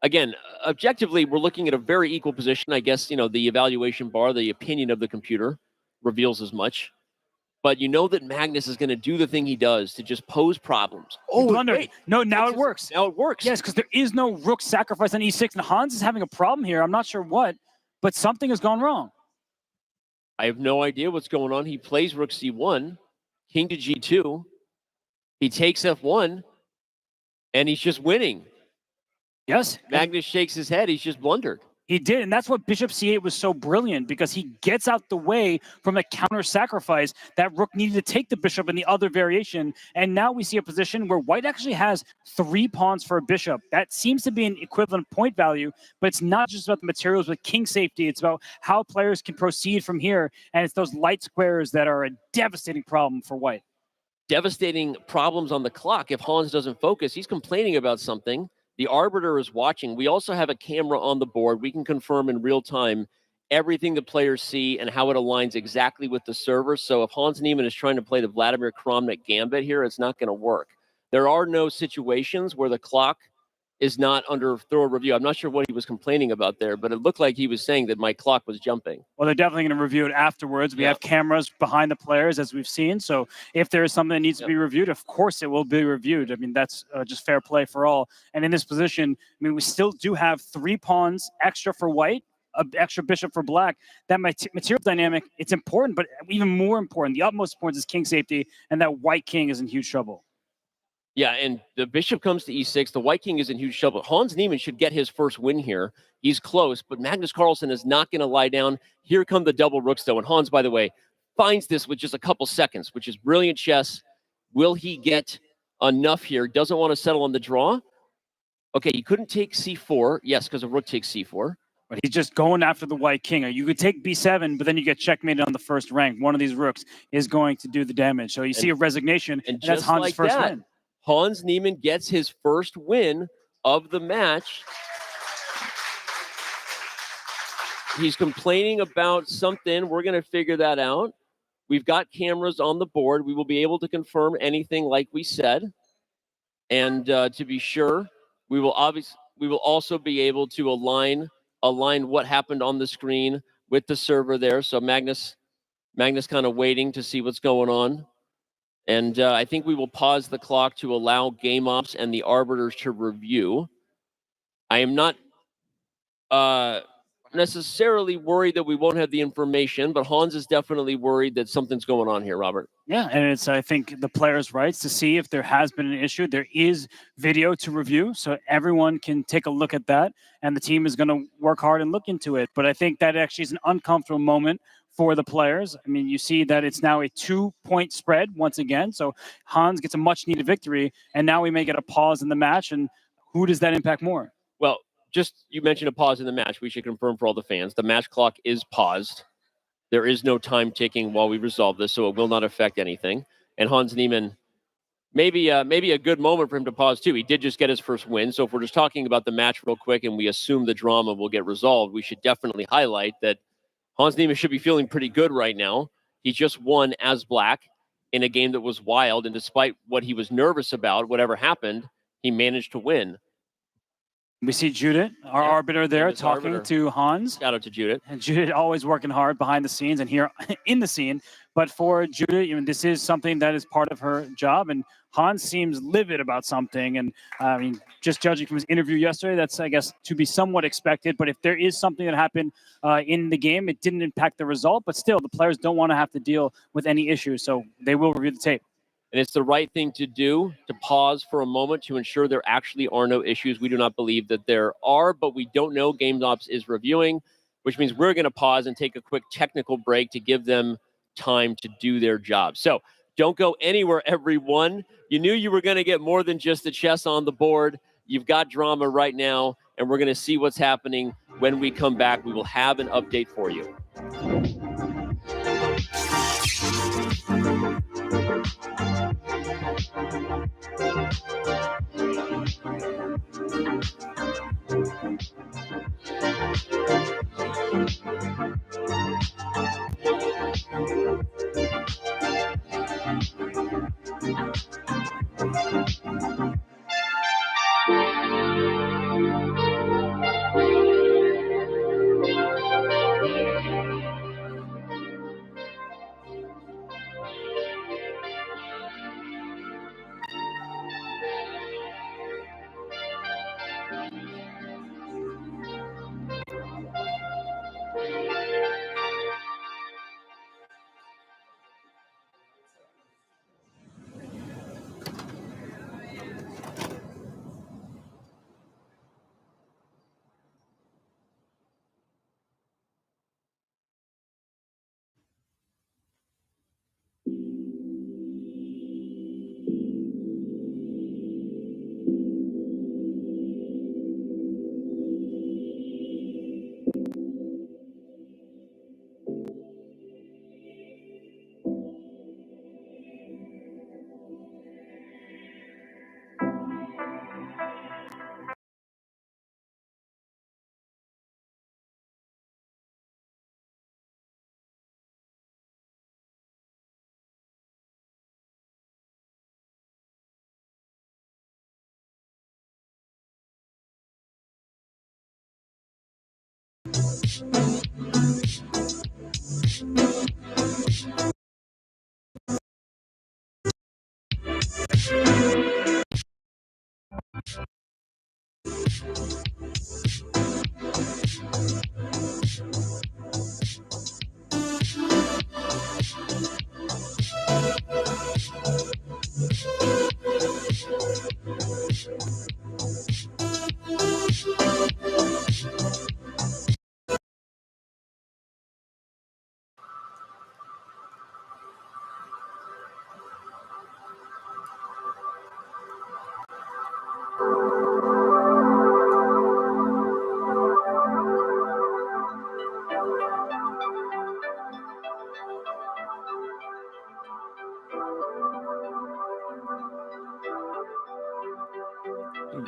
Again, objectively, we're looking at a very equal position. I guess, the evaluation bar, the opinion of the computer reveals as much. But you know that Magnus is going to do the thing he does to just pose problems. Oh, wait. No, now it works. Now it works. Yes, because there is no rook sacrifice on E6, and Hans is having a problem here. I'm not sure what, but something has gone wrong. I have no idea what's going on. He plays rook C1, king to G2. He takes F1, and he's just winning. Yes. Magnus shakes his head. He's just blundered. He did, and that's what bishop C8 was so brilliant, because he gets out the way from a counter sacrifice. That rook needed to take the bishop in the other variation, and now we see a position where white actually has 3 pawns for a bishop. That seems to be an equivalent point value, but it's not just about the materials with king safety. It's about how players can proceed from here, and it's those light squares that are a devastating problem for white. Devastating problems on the clock. If Hans doesn't focus, he's complaining about something. The arbiter is watching. We also have a camera on the board. We can confirm in real time everything the players see and how it aligns exactly with the server. So if Hans Niemann is trying to play the Vladimir Kramnik gambit here, it's not going to work. There are no situations where the clock is not under thorough review. I'm not sure what he was complaining about there, but it looked like he was saying that my clock was jumping. Well, they're definitely going to review it afterwards. We have cameras behind the players, as we've seen. So if there is something that needs to be reviewed, of course it will be reviewed. I mean, that's just fair play for all. And in this position, I mean, we still do have 3 pawns extra for white, an extra bishop for black. That material dynamic, it's important, but even more important, the utmost importance is king safety, and that white king is in huge trouble. Yeah, and the bishop comes to E6. The white king is in huge trouble. Hans Niemann should get his first win here. He's close, but Magnus Carlsen is not going to lie down. Here come the double rooks, though. And Hans, by the way, finds this with just a couple seconds, which is brilliant chess. Will he get enough here? Doesn't want to settle on the draw. Okay, he couldn't take C4. Yes, because a rook takes C4. But he's just going after the white king. You could take B7, but then you get checkmated on the first rank. One of these rooks is going to do the damage. So you see a resignation, and that's Hans' like first that, win. Hans Niemann gets his first win of the match. He's complaining about something. We're going to figure that out. We've got cameras on the board. We will be able to confirm anything like we said. And to be sure, we will also be able to align what happened on the screen with the server there. So Magnus kind of waiting to see what's going on. And I think we will pause the clock to allow game ops and the arbiters to review. I am not necessarily worried that we won't have the information, but Hans is definitely worried that something's going on here, Robert. Yeah, and it's, I think, the players' rights to see if there has been an issue. There is video to review, so everyone can take a look at that, and the team is going to work hard and look into it. But I think that actually is an uncomfortable moment for the players. I mean, you see that it's now a 2-point spread once again, so Hans gets a much-needed victory, and now we may get a pause in the match, and who does that impact more? Well, just you mentioned a pause in the match. We should confirm for all the fans. The match clock is paused. There is no time ticking while we resolve this, so it will not affect anything. And Hans Niemann, maybe a good moment for him to pause too. He did just get his first win. So if we're just talking about the match real quick and we assume the drama will get resolved, we should definitely highlight that Hans Niemann should be feeling pretty good right now. He just won as black in a game that was wild, and despite what he was nervous about, whatever happened, he managed to win. We see Judith, our arbiter there, famous talking arbiter. to Hans. Shout out to Judith. And Judith always working hard behind the scenes and here in the scene. But for Judith, this is something that is part of her job. And Hans seems livid about something. And I mean, just judging from his interview yesterday, that's, I guess, to be somewhat expected. But if there is something that happened in the game, it didn't impact the result. But still, the players don't want to have to deal with any issues. So they will review the tape. And it's the right thing to do, to pause for a moment to ensure there actually are no issues. We do not believe that there are, but we don't know. Game Ops is reviewing, which means we're going to pause and take a quick technical break to give them time to do their job. So don't go anywhere, everyone. You knew you were going to get more than just the chess on the board. You've got drama right now, and we're going to see what's happening. When we come back, we will have an update for you.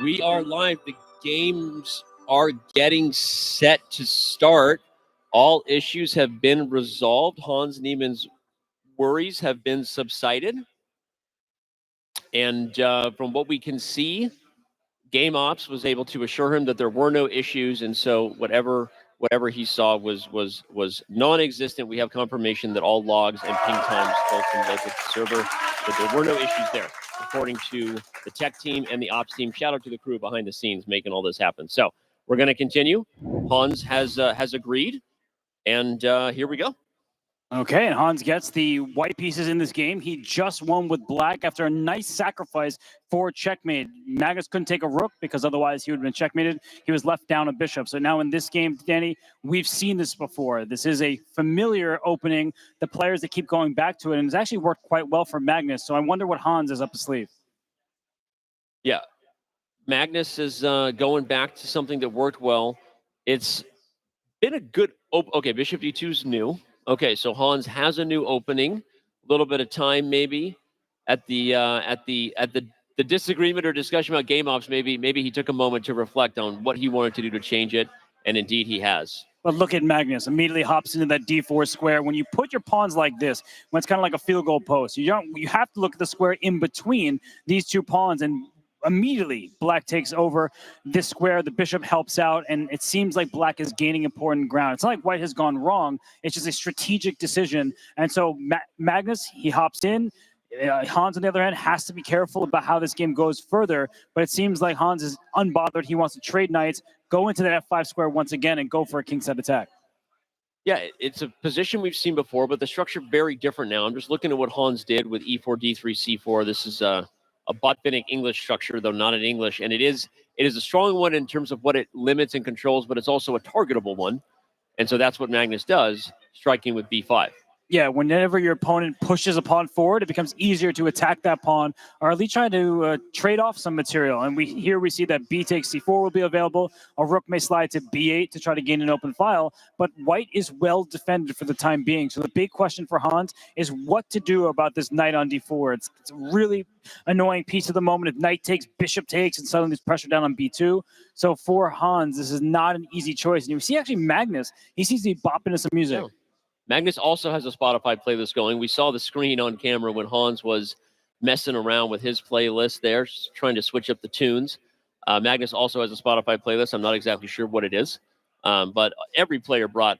We are live. The games are getting set to start. All issues have been resolved. Hans Niemann's worries have been subsided. And from what we can see, Game Ops was able to assure him that there were no issues. And so whatever he saw was non-existent. We have confirmation that all logs and ping times go from local server, but there were no issues there, according to the tech team and the ops team. Shout out to the crew behind the scenes making all this happen. So we're going to continue. Hans has agreed, and here we go. Okay, and Hans gets the white pieces in this game. He just won with black after a nice sacrifice for checkmate. Magnus couldn't take a rook because otherwise he would have been checkmated. He was left down a bishop. So now in this game, Danny, we've seen this before. This is a familiar opening. The players that keep going back to it, and it's actually worked quite well for Magnus. So I wonder what Hans is up his sleeve. Yeah, Magnus is going back to something that worked well. It's been a good okay, bishop d2 is new. Okay, so Hans has a new opening. A little bit of time maybe at the disagreement or discussion about Game Ops. Maybe he took a moment to reflect on what he wanted to do to change it, and indeed he has. But look at Magnus, immediately hops into that d4 square. When you put your pawns like this, when it's kind of like a field goal post, you have to look at the square in between these two pawns, and immediately Black takes over this square. The bishop helps out, and it seems like Black is gaining important ground. It's not like White has gone wrong. It's just a strategic decision. And so Magnus, he hops in. Hans, on the other hand, has to be careful about how this game goes further, but it seems like Hans is unbothered. He wants to trade knights, go into that f5 square once again, and go for a kingside attack. Yeah, it's a position we've seen before, but the structure very different now. I'm just looking at what Hans did with e4, d3, c4. This is a Botvinnik English structure, though not in English, and it is a strong one in terms of what it limits and controls, but it's also a targetable one, and so that's what Magnus does, striking with b5. Yeah, whenever your opponent pushes a pawn forward, it becomes easier to attack that pawn, or at least try to trade off some material. And we see that b takes c4 will be available. A rook may slide to b8 to try to gain an open file, but White is well defended for the time being. So the big question for Hans is what to do about this knight on d4. It's a really annoying piece at the moment. If knight takes, bishop takes, and suddenly there's pressure down on b2. So for Hans, this is not an easy choice. And you see actually Magnus, he seems to be bopping to some music. Oh. Magnus also has a Spotify playlist going. We saw the screen on camera when Hans was messing around with his playlist there, trying to switch up the tunes. Magnus also has a Spotify playlist. I'm not exactly sure what it is, but every player brought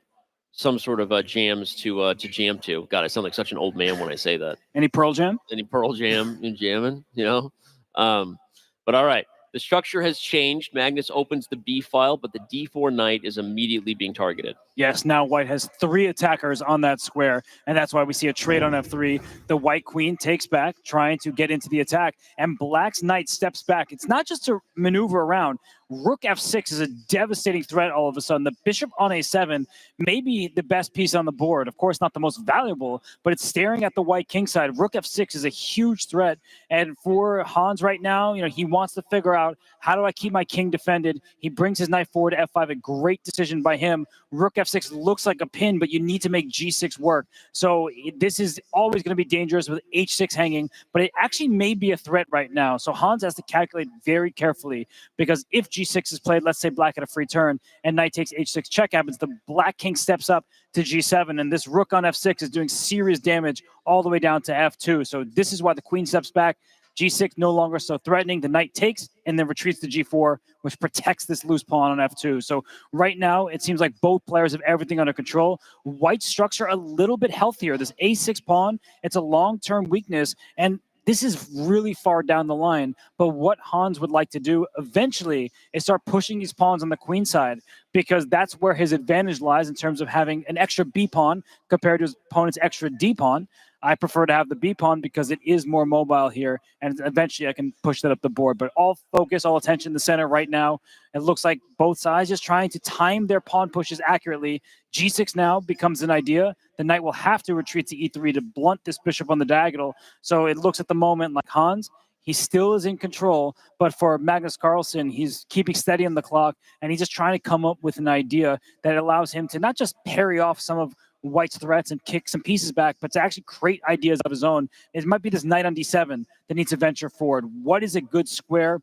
some sort of jams to jam to. God, I sound like such an old man when I say that. Any Pearl Jam? Any Pearl Jam and jamming, you know? But all right. The structure has changed. Magnus opens the B file, but the D4 knight is immediately being targeted. Yes, now White has 3 attackers on that square, and that's why we see a trade on F3. The White queen takes back, trying to get into the attack, and Black's knight steps back. It's not just to maneuver around. Rook F6 is a devastating threat all of a sudden. The bishop on A7 may be the best piece on the board. Of course, not the most valuable, but it's staring at the White kingside. Rook F6 is a huge threat, and for Hans right now, he wants to figure out, how do I keep my king defended? He brings his knight forward to F5, a great decision by him. Rook F6 looks like a pin, but you need to make G6 work. So this is always going to be dangerous with H6 hanging, but it actually may be a threat right now. So Hans has to calculate very carefully, because if G6 is played, let's say Black at a free turn, and knight takes H6 check happens, the Black king steps up to G7, and this rook on F6 is doing serious damage all the way down to F2. So this is why the queen steps back. G6 no longer so threatening. The knight takes and then retreats to G4, which protects this loose pawn on F2. So right now, it seems like both players have everything under control. White's structure a little bit healthier. This A6 pawn, it's a long-term weakness, and this is really far down the line. But what Hans would like to do eventually is start pushing these pawns on the queen side, because that's where his advantage lies in terms of having an extra B pawn compared to his opponent's extra D pawn. I prefer to have the B pawn because it is more mobile here, and eventually I can push that up the board. But all focus, all attention in the center right now. It looks like both sides just trying to time their pawn pushes accurately. G6 now becomes an idea. The knight will have to retreat to E3 to blunt this bishop on the diagonal. So it looks at the moment like Hans, he still is in control, but for Magnus Carlsen, he's keeping steady on the clock, and he's just trying to come up with an idea that allows him to not just parry off some of White's threats and kick some pieces back, but to actually create ideas of his own. It might be this knight on D7 that needs to venture forward. What is a good square?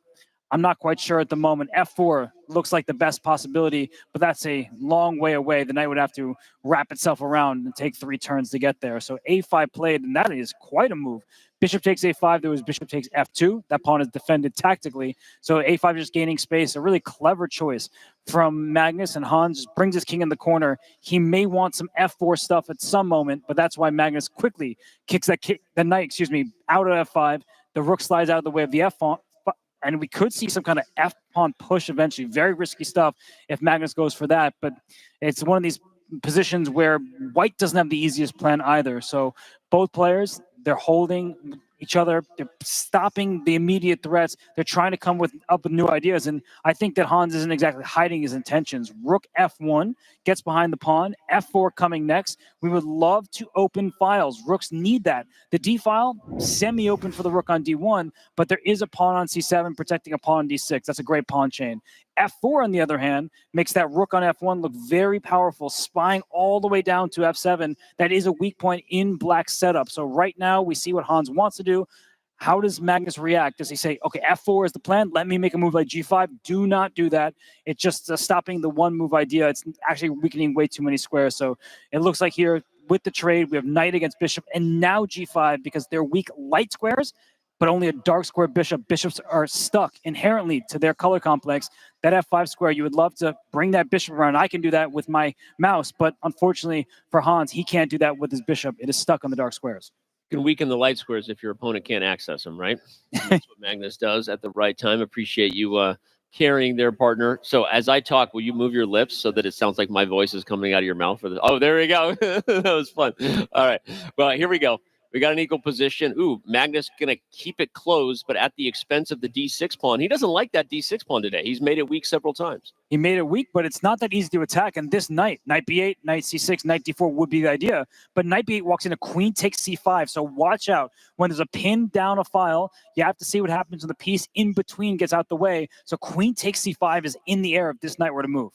I'm not quite sure at the moment. F4 looks like the best possibility, but that's a long way away. The knight would have to wrap itself around and take 3 turns to get there. So A5 played, and that is quite a move. Bishop takes A5, there was bishop takes F2. That pawn is defended tactically. So A5 just gaining space, a really clever choice from Magnus, and Hans just brings his king in the corner. He may want some F4 stuff at some moment, but that's why Magnus quickly kicks the knight, out of F5. The rook slides out of the way of the F pawn, and we could see some kind of F pawn push eventually. Very risky stuff if Magnus goes for that, but it's one of these positions where White doesn't have the easiest plan either. So both players, they're holding each other. They're stopping the immediate threats. They're trying to come up with new ideas. And I think that Hans isn't exactly hiding his intentions. Rook F1 gets behind the pawn. F4 coming next. We would love to open files. Rooks need that. The D file, semi-open for the rook on D1, but there is a pawn on C7 protecting a pawn on D6. That's a great pawn chain. F4, on the other hand, makes that rook on F1 look very powerful, spying all the way down to F7. That is a weak point in Black's setup. So right now, we see what Hans wants to do. How does Magnus react? Does he say, okay, f4 is the plan, let me make a move like g5? Do not do that. It's just stopping the one move idea. It's actually weakening way too many squares. So it looks like here with the trade, we have knight against bishop and now g5 because they're weak light squares, but only a dark square bishop. Bishops are stuck inherently to their color complex. That f5 square, you would love to bring that bishop around. I can do that with my mouse, but unfortunately for Hans, he can't do that with his bishop. It is stuck on the dark squares. You can weaken the light squares if your opponent can't access them, right? That's what Magnus does at the right time. Appreciate you carrying their partner. So as I talk, will you move your lips so that it sounds like my voice is coming out of your mouth? Oh, there we go. That was fun. All right. Well, here we go. We got an equal position. Ooh, Magnus going to keep it closed, but at the expense of the d6 pawn. He doesn't like that d6 pawn today. He's made it weak several times. He made it weak, but it's not that easy to attack. And this knight b8, knight c6, knight d4 would be the idea. But knight b8 walks into queen takes c5. So watch out. When there's a pin down a file, you have to see what happens when the piece in between gets out the way. So queen takes c5 is in the air if this knight were to move.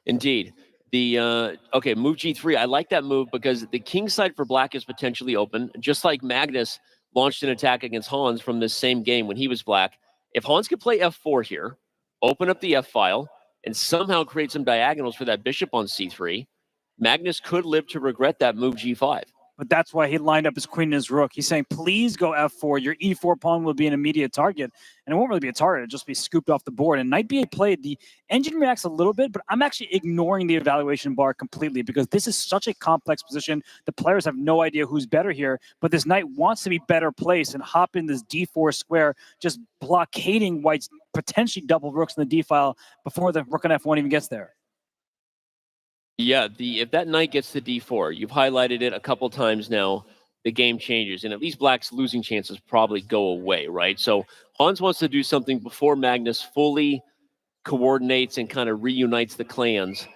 Indeed. Okay, move g3. I like that move because the king side for black is potentially open, just like Magnus launched an attack against Hans from this same game when he was black. If Hans could play f4 here, open up the f file, and somehow create some diagonals for that bishop on c3, Magnus could live to regret that move g5. But that's why he lined up his queen and his rook. He's saying, please go f4. Your e4 pawn will be an immediate target. And it won't really be a target. It'll just be scooped off the board. And knight b8 played. The engine reacts a little bit, but I'm actually ignoring the evaluation bar completely because this is such a complex position. The players have no idea who's better here. But this knight wants to be better placed and hop in this d4 square, just blockading white's potentially double rooks in the d file before the rook on f1 even gets there. Yeah, if that knight gets to d4, you've highlighted it a couple times now, the game changes, and at least black's losing chances probably go away, right? So Hans wants to do something before Magnus fully coordinates and kind of reunites the clans.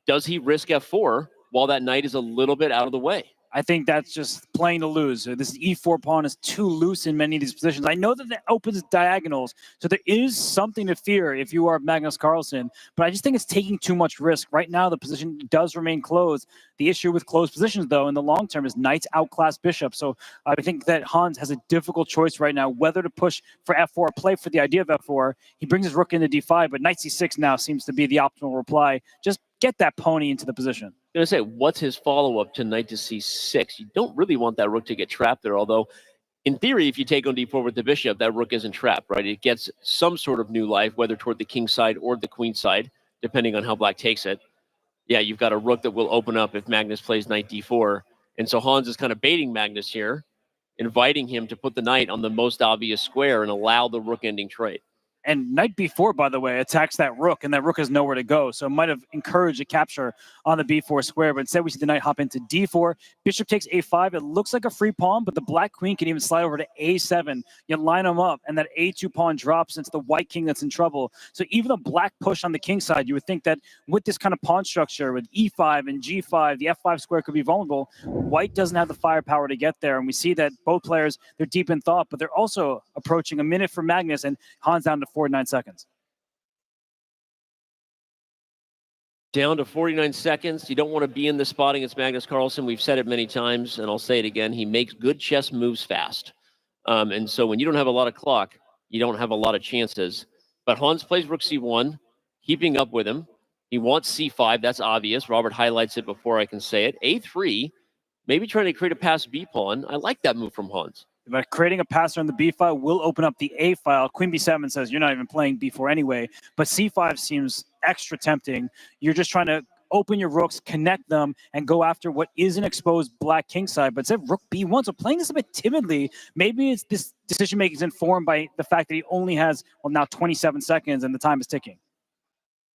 Does he risk f4 while that knight is a little bit out of the way? I think that's just playing to lose. This e4 pawn is too loose in many of these positions. I know that that opens diagonals, so there is something to fear if you are Magnus Carlsen, but I just think it's taking too much risk. Right now, the position does remain closed. The issue with closed positions, though, in the long term is knights outclass bishop. So I think that Hans has a difficult choice right now, whether to push for f4, play for the idea of f4. He brings his rook into d5, but knight c6 now seems to be the optimal reply. Just get that pony into the position. I'm going to say, what's his follow-up to knight to c6? You don't really want that rook to get trapped there, although in theory, if you take on d4 with the bishop, that rook isn't trapped, right? It gets some sort of new life, whether toward the king side or the queen side, depending on how black takes it. Yeah, you've got a rook that will open up if Magnus plays knight d4. And so Hans is kind of baiting Magnus here, inviting him to put the knight on the most obvious square and allow the rook-ending trade. And knight b4, by the way, attacks that rook, and that rook has nowhere to go. So it might have encouraged a capture on the b4 square, but instead we see the knight hop into d4. Bishop takes a5. It looks like a free pawn, but the black queen can even slide over to a7. You line them up, and that a2 pawn drops into the white king that's in trouble. So even a black push on the king side, you would think that with this kind of pawn structure, with e5 and g5, the f5 square could be vulnerable. White doesn't have the firepower to get there, and we see that both players, they're deep in thought, but they're also approaching a minute for Magnus, and Hans down to 49 seconds. Down to 49 seconds. You don't want to be in the spot against Magnus Carlsen. We've said it many times, and I'll say it again. He makes good chess moves fast. And so when you don't have a lot of clock, you don't have a lot of chances. But Hans plays rook c1, keeping up with him. He wants c5. That's obvious. Robert highlights it before I can say it. a3, maybe trying to create a pass b pawn. I like that move from Hans. But creating a passer on the b file will open up the a file. Queen b7 says you're not even playing b4 anyway, but c5 seems extra tempting. You're just trying to open your rooks, connect them, and go after what is an exposed black king side. But instead rook b1, so playing this a bit timidly. Maybe it's this decision making is informed by the fact that he only has, well, now 27 seconds and the time is ticking.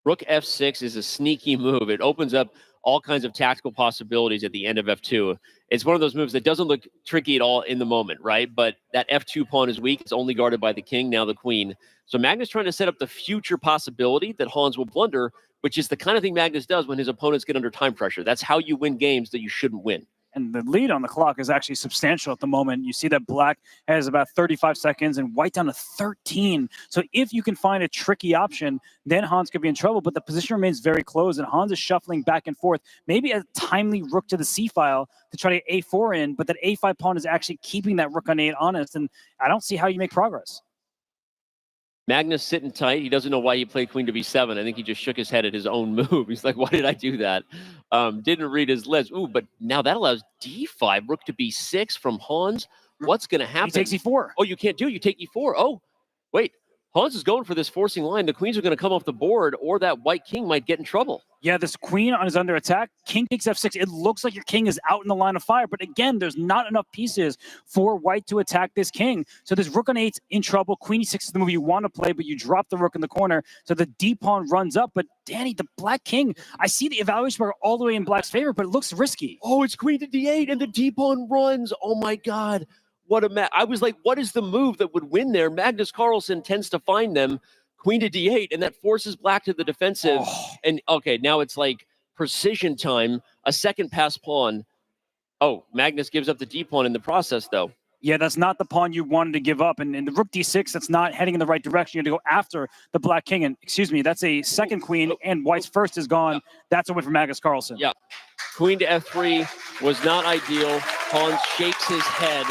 Rook f6 is a sneaky move. It opens up all kinds of tactical possibilities at the end of f2. It's one of those moves that doesn't look tricky at all in the moment, right? But that f2 pawn is weak. It's only guarded by the king, now the queen. So Magnus trying to set up the future possibility that Hans will blunder, which is the kind of thing Magnus does when his opponents get under time pressure. That's how you win games that you shouldn't win. And the lead on the clock is actually substantial at the moment. You see that black has about 35 seconds and white down to 13. So if you can find a tricky option, then Hans could be in trouble. But the position remains very close, and Hans is shuffling back and forth. Maybe a timely rook to the c file to try to get a4 in, but that a5 pawn is actually keeping that rook on 8 honest, and I don't see how you make progress. Magnus sitting tight. He doesn't know why he played queen to b7. I think he just shook his head at his own move. He's like, why did I do that? Didn't read his list. Ooh, but now that allows d5, rook to b6 from Hans. What's going to happen? He takes e4. Oh, you can't do it. You take e4. Oh, wait. Hans is going for this forcing line. The queens are going to come off the board, or that white king might get in trouble. Yeah, this queen is under attack. King takes f6. It looks like your king is out in the line of fire, but again, there's not enough pieces for white to attack this king. So this rook on 8's in trouble. Queen e6 is the move you want to play, but you drop the rook in the corner. So the d pawn runs up. But Danny, the black king, I see the evaluation bar all the way in black's favor, but it looks risky. Oh, it's queen to d8, and the d pawn runs. Oh my God. What a I was like, what is the move that would win there? Magnus Carlsen tends to find them. Queen to d8, and that forces black to the defensive. Oh. And okay, now it's like precision time, a second pass pawn. Oh, Magnus gives up the d pawn in the process, though. Yeah, that's not the pawn you wanted to give up. And the rook d6, that's not heading in the right direction. You have to go after the black king. And excuse me, that's a second queen, and white's first is gone. Yeah. That's a win for Magnus Carlsen. Yeah. Queen to f3 was not ideal. Hans shakes his head.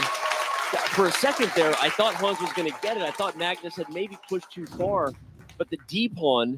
For a second there, I thought Hans was going to get it. I thought Magnus had maybe pushed too far, but the d pawn